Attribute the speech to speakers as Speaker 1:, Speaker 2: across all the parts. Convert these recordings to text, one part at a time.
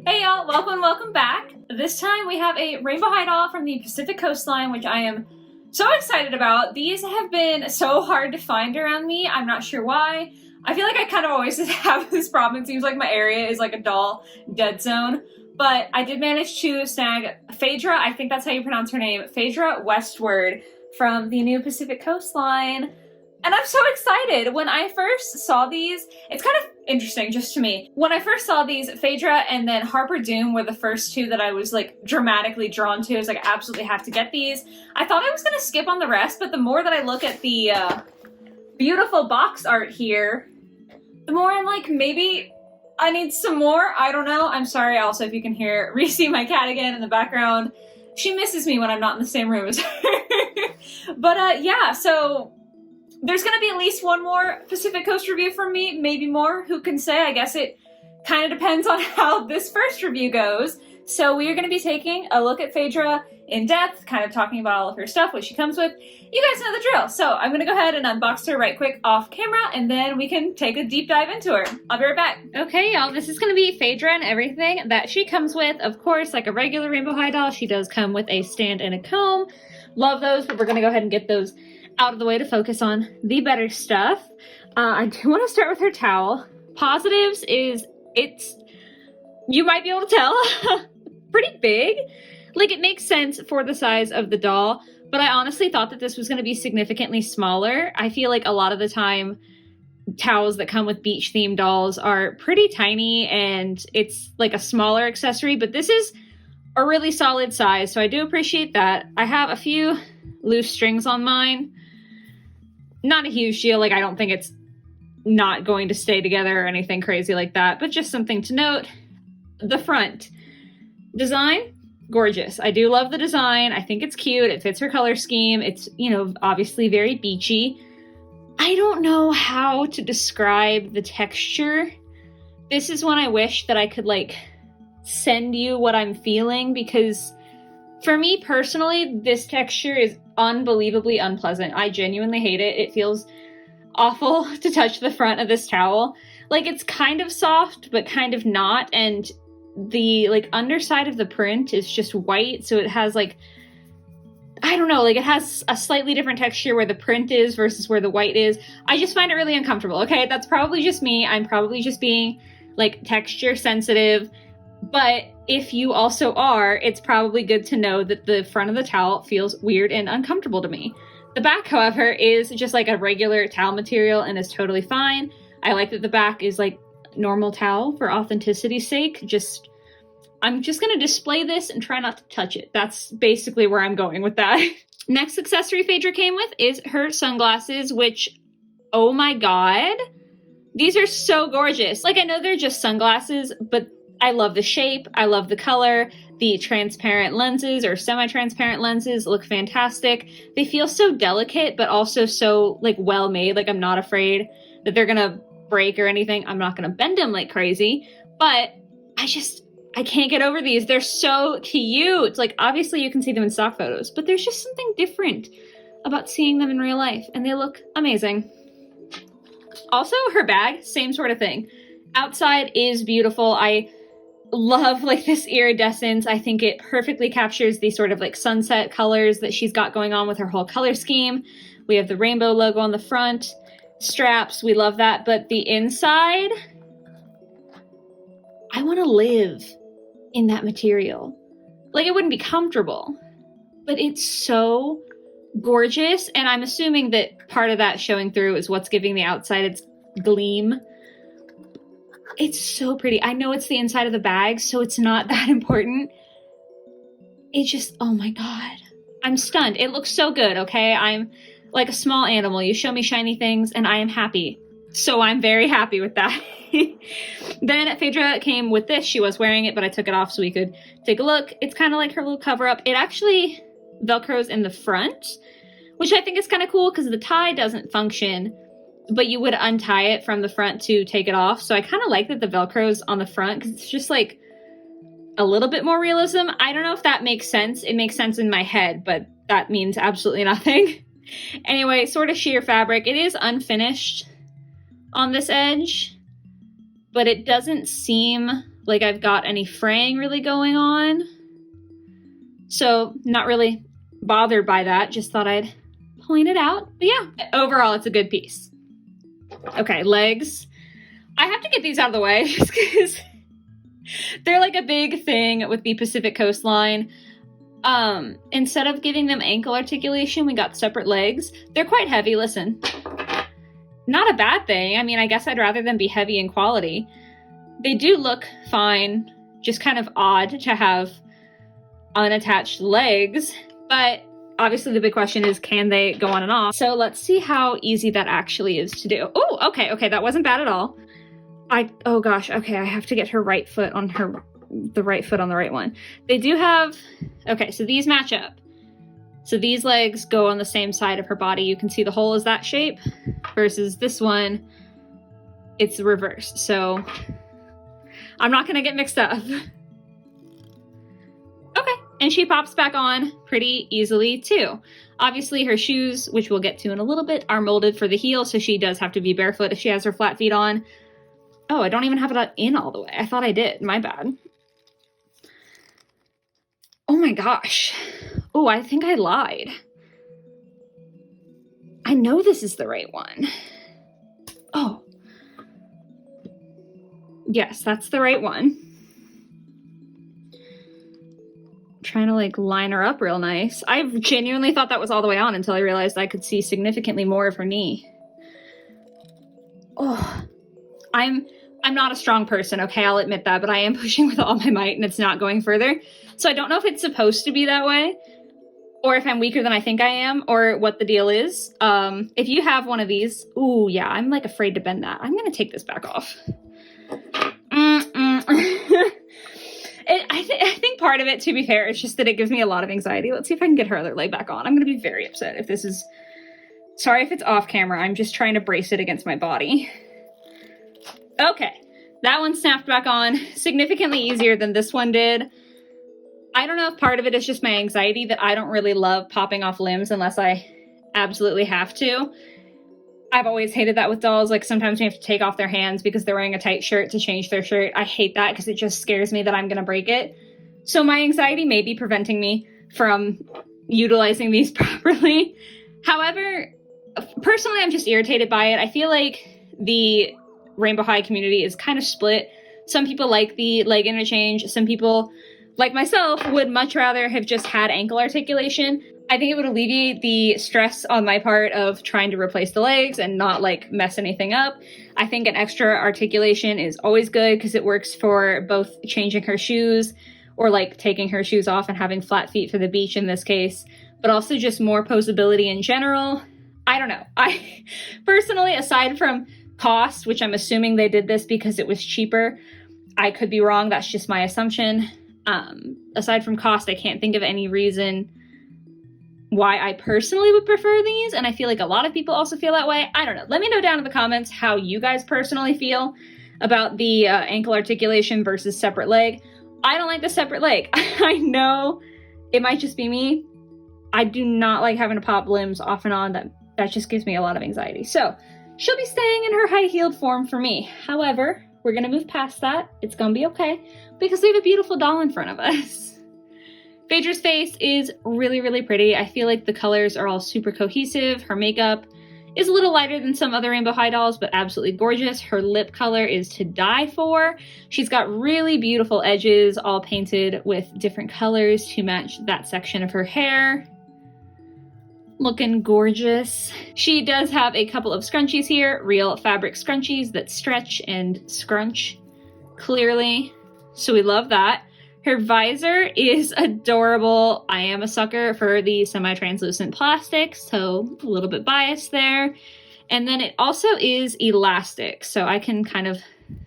Speaker 1: Hey y'all, welcome back. This time we have a rainbow high doll from the Pacific Coastline, which I am so excited about. These have been so hard to find around me. I'm not sure why. I feel like I kind of always have this problem. It seems like my area is like a doll dead zone. But I did manage to snag Phaedra, I think that's how you pronounce her name, Phaedra Westward from the new Pacific Coastline. And I'm so excited. When I first saw these, it's kind of interesting just to me. When I first saw these, Phaedra and then Harper Doom were the first two that I was like dramatically drawn to. I was like, I absolutely have to get these. I thought I was gonna skip on the rest, but the more that I look at the beautiful box art here, the more I'm like, maybe I need some more. I don't know. I'm sorry also if you can hear Reese, my cat, again in the background. She misses me when I'm not in the same room as her. But yeah, so there's going to be at least one more Pacific Coast review from me, maybe more, who can say. I guess it kind of depends on how this first review goes. So we are going to be taking a look at Phaedra in depth, kind of talking about all of her stuff, what she comes with. You guys know the drill. So I'm going to go ahead and unbox her right quick off camera, and then we can take a deep dive into her. I'll be right back. Okay, y'all, this is going to be Phaedra and everything that she comes with. Of course, like a regular rainbow high doll, she does come with a stand and a comb. Love those, but we're going to go ahead and get those out of the way to focus on the better stuff. I do want to start with her towel. Positives is you might be able to tell, pretty big. Like, it makes sense for the size of the doll, but I honestly thought that this was going to be significantly smaller. I feel like a lot of the time towels that come with beach themed dolls are pretty tiny and it's like a smaller accessory, but this is a really solid size, so I do appreciate that. I have a few loose strings on mine. Not a huge deal, like I don't think it's not going to stay together or anything crazy like that, but just something to note. The front design, gorgeous. I do love the design. I think it's cute. It fits her color scheme. It's, you know, obviously very beachy. I don't know how to describe the texture. This is when I wish that I could like send you what I'm feeling, because for me personally, this texture is unbelievably unpleasant. I genuinely hate it. It feels awful to touch the front of this towel. Like, it's kind of soft, but kind of not. And the like underside of the print is just white. So it has like, I don't know, like it has a slightly different texture where the print is versus where the white is. I just find it really uncomfortable. Okay, that's probably just me. I'm probably just being like texture sensitive. But if you also are, it's probably good to know that the front of the towel feels weird and uncomfortable to me. The back, however, is just like a regular towel material and is totally fine. I like that the back is like normal towel for authenticity's sake. I'm just going to display this and try not to touch it. That's basically where I'm going with that. Next accessory Phaedra came with is her sunglasses, which, oh my god, these are so gorgeous. Like, I know they're just sunglasses, but I love the shape, I love the color, the transparent lenses or semi-transparent lenses look fantastic. They feel so delicate, but also so like well made. Like, I'm not afraid that they're gonna break or anything. I'm not gonna bend them like crazy, but I can't get over these. They're so cute. Like, obviously you can see them in stock photos, but there's just something different about seeing them in real life, and they look amazing. Also, her bag, same sort of thing. Outside is beautiful. I love like this iridescence. I think it perfectly captures the sort of like sunset colors that she's got going on with her whole color scheme. We have the rainbow logo on the front, straps, we love that. But the inside, I want to live in that material. Like, it wouldn't be comfortable, but it's so gorgeous. And I'm assuming that part of that showing through is what's giving the outside its gleam. It's so pretty. I know it's the inside of the bag, so it's not that important. It just, oh my god. I'm stunned. It looks so good, okay? I'm like a small animal. You show me shiny things, and I am happy. So I'm very happy with that. Then Phaedra came with this. She was wearing it, but I took it off so we could take a look. It's kind of like her little cover-up. It actually Velcros in the front, which I think is kind of cool because the tie doesn't function, but you would untie it from the front to take it off. So I kind of like that the Velcro's on the front because it's just like a little bit more realism. I don't know if that makes sense. It makes sense in my head, but that means absolutely nothing. Anyway, sort of sheer fabric. It is unfinished on this edge, but it doesn't seem like I've got any fraying really going on. So not really bothered by that. Just thought I'd point it out. But yeah, overall, it's a good piece. Okay, legs. I have to get these out of the way just because they're like a big thing with the Pacific coastline. Instead of giving them ankle articulation, we got separate legs. They're quite heavy, listen. Not a bad thing. I mean, I guess I'd rather them be heavy in quality. They do look fine, just kind of odd to have unattached legs, but obviously the big question is, can they go on and off? So let's see how easy that actually is to do. Oh, okay, that wasn't bad at all. Oh gosh, okay, I have to get her right foot on the right foot on the right one. They do have, okay, so these match up. So these legs go on the same side of her body. You can see the hole is that shape versus this one, it's the reverse. So I'm not gonna get mixed up. Okay, and she pops back on pretty easily too. Obviously her shoes, which we'll get to in a little bit, are molded for the heel, so she does have to be barefoot if she has her flat feet on. Oh, I don't even have it in all the way. I thought I did, my bad. Oh my gosh. Oh, I think I lied. I know this is the right one. Oh. Yes, that's the right one. I'm trying to like line her up real nice. I genuinely thought that was all the way on until I realized I could see significantly more of her knee. Oh, I'm not a strong person, okay, I'll admit that, but I am pushing with all my might and it's not going further. So I don't know if it's supposed to be that way, or if I'm weaker than I think I am, or what the deal is. If you have one of these, ooh, yeah, I'm like afraid to bend that. I'm gonna take this back off. I think part of it, to be fair, is just that it gives me a lot of anxiety. Let's see if I can get her other leg back on. I'm gonna be very upset if this is, sorry if it's off camera, I'm just trying to brace it against my body. Okay, that one snapped back on significantly easier than this one did. I don't know if part of it is just my anxiety that I don't really love popping off limbs unless I absolutely have to. I've always hated that with dolls. Like sometimes we have to take off their hands because they're wearing a tight shirt to change their shirt. I hate that because it just scares me that I'm gonna break it. So my anxiety may be preventing me from utilizing these properly. However, personally, I'm just irritated by it. I feel like the Rainbow High community is kind of split. Some people like the leg interchange. Some people, like myself, would much rather have just had ankle articulation. I think it would alleviate the stress on my part of trying to replace the legs and not like mess anything up. I think an extra articulation is always good because it works for both changing her shoes or like taking her shoes off and having flat feet for the beach in this case, but also just more posability in general. I don't know. I personally, aside from cost, which I'm assuming they did this because it was cheaper, I could be wrong, that's just my assumption. Aside from cost, I can't think of any reason why I personally would prefer these, and I feel like a lot of people also feel that way. I don't know. Let me know down in the comments how you guys personally feel about the ankle articulation versus separate leg. I don't like the separate leg. I know it might just be me. I do not like having to pop limbs off and on. That just gives me a lot of anxiety. So she'll be staying in her high-heeled form for me. However, we're gonna move past that. It's gonna be okay because we have a beautiful doll in front of us. Phaedra's face is really, really pretty. I feel like the colors are all super cohesive. Her makeup is a little lighter than some other Rainbow High dolls, but absolutely gorgeous. Her lip color is to die for. She's got really beautiful edges, all painted with different colors to match that section of her hair. Looking gorgeous. She does have a couple of scrunchies here, real fabric scrunchies that stretch and scrunch clearly. So we love that. Her visor is adorable. I am a sucker for the semi-translucent plastic, so a little bit biased there. And then it also is elastic, so I can kind of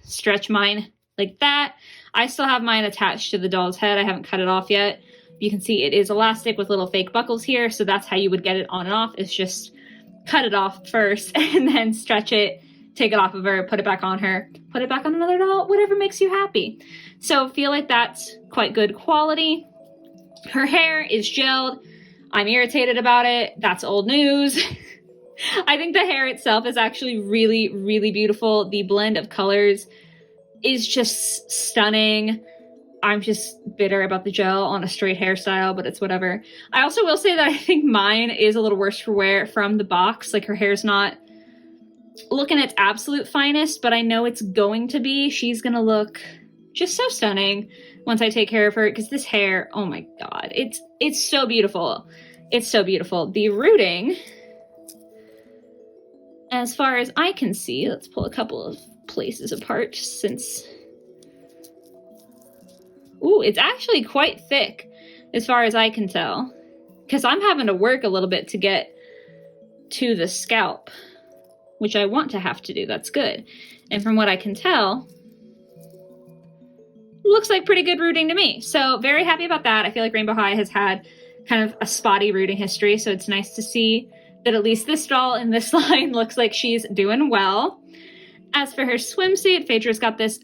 Speaker 1: stretch mine like that. I still have mine attached to the doll's head. I haven't cut it off yet. You can see it is elastic with little fake buckles here, so that's how you would get it on and off. It's just cut it off first and then stretch it, take it off of her, put it back on her, put it back on another doll, whatever makes you happy. So feel like that's quite good quality. Her hair is gelled. I'm irritated about it. That's old news. I think the hair itself is actually really, really beautiful. The blend of colors is just stunning. I'm just bitter about the gel on a straight hairstyle, but it's whatever. I also will say that I think mine is a little worse for wear from the box. Like, her hair's not looking its absolute finest, but I know it's going to be. She's gonna look just so stunning once I take care of her, because this hair, oh my god, it's so beautiful. It's so beautiful. The rooting, as far as I can see, let's pull a couple of places apart since... Ooh, it's actually quite thick as far as I can tell, because I'm having to work a little bit to get to the scalp, which I want to have to do. That's good. And from what I can tell, looks like pretty good rooting to me. So very happy about that. I feel like Rainbow High has had kind of a spotty rooting history, so it's nice to see that at least this doll in this line looks like she's doing well. As for her swimsuit, Phaedra's got this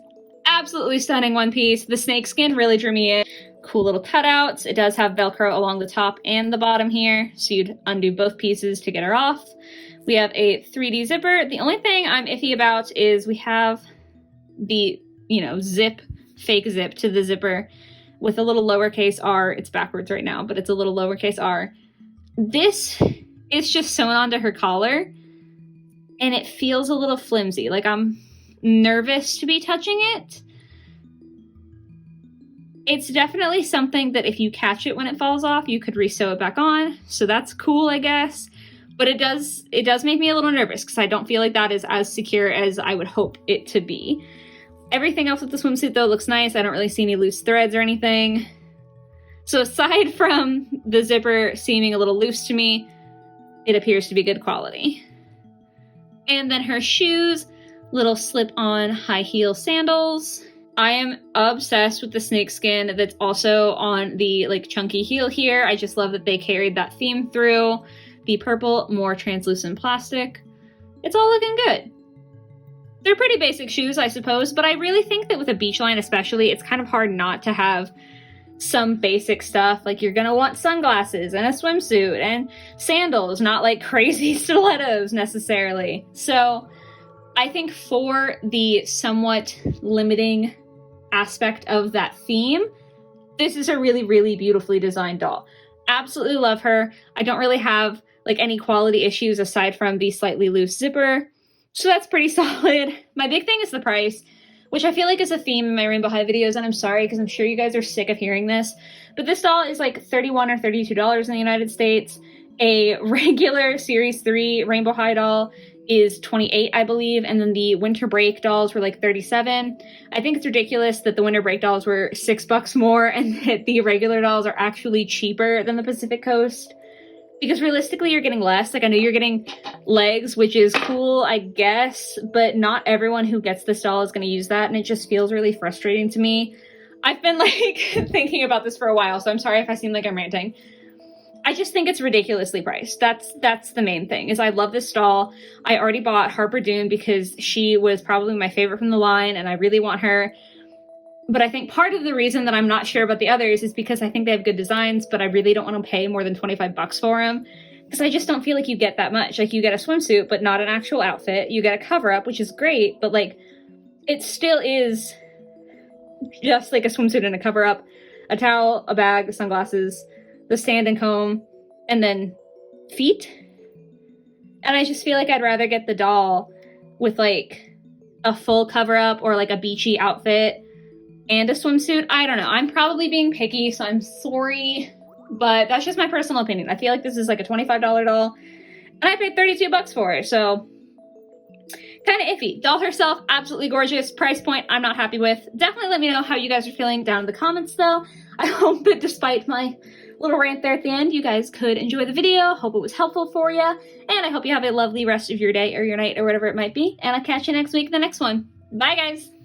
Speaker 1: absolutely stunning one piece. The snake skin really drew me in. Cool little cutouts. It does have Velcro along the top and the bottom here, so you'd undo both pieces to get her off. We have a 3D zipper. The only thing I'm iffy about is we have the, zip, fake zip to the zipper with a little lowercase r. It's backwards right now, but it's a little lowercase r. This is just sewn onto her collar, and it feels a little flimsy. Like, I'm nervous to be touching it. It's definitely something that if you catch it when it falls off, you could re-sew it back on. So that's cool, I guess. But it does make me a little nervous because I don't feel like that is as secure as I would hope it to be. Everything else with the swimsuit, though, looks nice. I don't really see any loose threads or anything. So aside from the zipper seeming a little loose to me, it appears to be good quality. And then her shoes, little slip-on high heel sandals. I am obsessed with the snakeskin that's also on the chunky heel here. I just love that they carried that theme through. The purple, more translucent plastic. It's all looking good. They're pretty basic shoes, I suppose, but I really think that with a beach line especially, it's kind of hard not to have some basic stuff. Like, you're gonna want sunglasses and a swimsuit and sandals, not like crazy stilettos necessarily. So I think for the somewhat limiting aspect of that theme, this is a really, really beautifully designed doll. Absolutely love her. I don't really have any quality issues aside from the slightly loose zipper. So that's pretty solid. My big thing is the price, which I feel like is a theme in my Rainbow High videos, and I'm sorry because I'm sure you guys are sick of hearing this, but this doll is like $31 or $32 in the United States. A regular Series 3 Rainbow High doll is $28, I believe, and then the Winter Break dolls were like $37. I think it's ridiculous that the Winter Break dolls were $6 more and that the regular dolls are actually cheaper than the Pacific Coast. Because realistically, you're getting less. I know you're getting legs, which is cool, I guess, but not everyone who gets this doll is going to use that, and it just feels really frustrating to me. I've been thinking about this for a while, so I'm sorry if I seem like I'm ranting. I just think it's ridiculously priced. That's the main thing, is I love this doll. I already bought Harper Dune because she was probably my favorite from the line, and I really want her. But I think part of the reason that I'm not sure about the others is because I think they have good designs, but I really don't want to pay more than $25 for them. Because I just don't feel like you get that much. You get a swimsuit, but not an actual outfit. You get a cover-up, which is great, but it still is just like a swimsuit and a cover-up. A towel, a bag, sunglasses, the stand and comb, and then feet. And I just feel like I'd rather get the doll with a full cover-up or a beachy outfit and a swimsuit. I don't know. I'm probably being picky, so I'm sorry, but that's just my personal opinion. I feel like this is a $25 doll, and I paid $32 for it, so kind of iffy. Doll herself, absolutely gorgeous. Price point, I'm not happy with. Definitely let me know how you guys are feeling down in the comments, though. I hope that despite my little rant there at the end, you guys could enjoy the video. Hope it was helpful for you, and I hope you have a lovely rest of your day or your night or whatever it might be, and I'll catch you next week in the next one. Bye, guys!